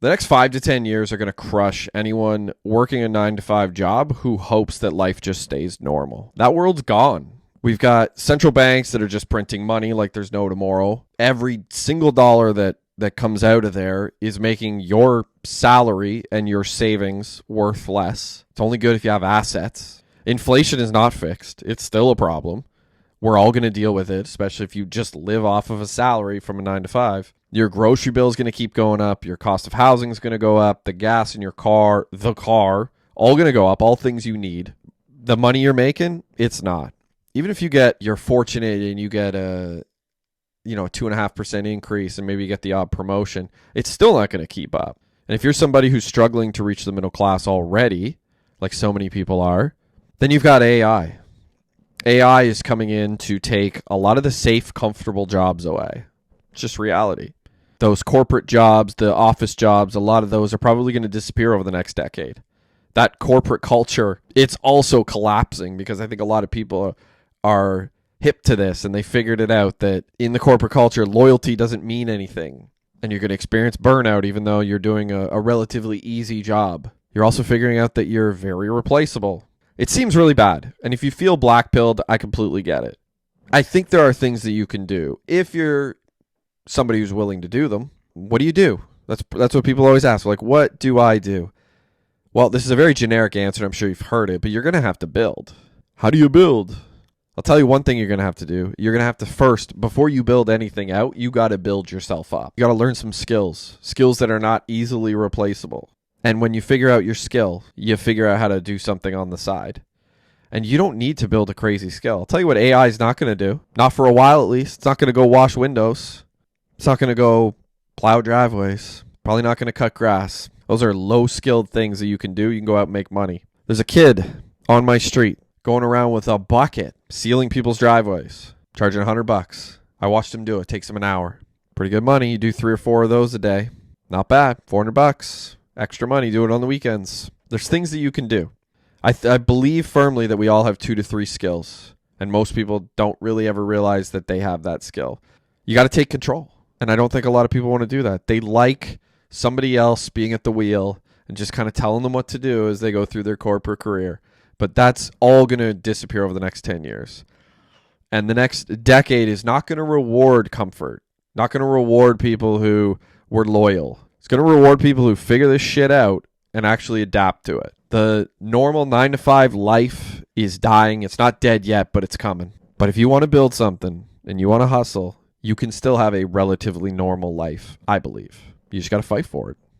The next 5 to 10 years are going to crush anyone working a 9 to 5 job who hopes that life just stays normal. That world's gone. We've got central banks that are just printing money like there's no tomorrow. Every single dollar that comes out of there is making your salary and your savings worth less. It's only good if you have assets. Inflation is not fixed. It's still a problem. We're all going to deal with it, especially if you just live off of a salary from a 9 to 5. Your grocery bill is going to keep going up. Your cost of housing is going to go up. The gas in your car, all going to go up. All things you need. The money you're making, it's not. Even if you're fortunate and you get a 2.5% increase and maybe you get the odd promotion, it's still not going to keep up. And if you're somebody who's struggling to reach the middle class already, like so many people are, then you've got AI. AI is coming in to take a lot of the safe, comfortable jobs away. It's just reality. Those corporate jobs, the office jobs, a lot of those are probably going to disappear over the next decade. That corporate culture, it's also collapsing because I think a lot of people are hip to this and they figured it out that in the corporate culture, loyalty doesn't mean anything. And you're going to experience burnout even though you're doing a relatively easy job. You're also figuring out that you're very replaceable. It seems really bad. And if you feel black-pilled, I completely get it. I think there are things that you can do. If you're somebody who's willing to do them, what do you do? That's what people always ask. Like, what do I do? Well, this is a very generic answer. I'm sure you've heard it, but you're going to have to build. How do you build? I'll tell you one thing you're going to have to do. You're going to have to first, before you build anything out, you got to build yourself up. You got to learn some skills that are not easily replaceable. And when you figure out your skill, you figure out how to do something on the side. And you don't need to build a crazy skill. I'll tell you what AI is not going to do. Not for a while, at least. It's not going to go wash windows. It's not going to go plow driveways. Probably not going to cut grass. Those are low-skilled things that you can do. You can go out and make money. There's a kid on my street going around with a bucket, sealing people's driveways, charging $100. I watched him do it. It takes him an hour. Pretty good money. You do 3 or 4 of those a day. Not bad. $400. Extra money. Do it on the weekends. There's things that you can do. I believe firmly that we all have 2 to 3 skills, and most people don't really ever realize that they have that skill. You got to take control, and I don't think a lot of people want to do that. They like somebody else being at the wheel and just kind of telling them what to do as they go through their corporate career. But that's all going to disappear over the next 10 years. And the next decade is not going to reward comfort, not going to reward people who were loyal. It's going to reward people who figure this shit out and actually adapt to it. The normal 9 to 5 life is dying. It's not dead yet, but it's coming. But if you want to build something and you want to hustle, you can still have a relatively normal life, I believe. You just got to fight for it.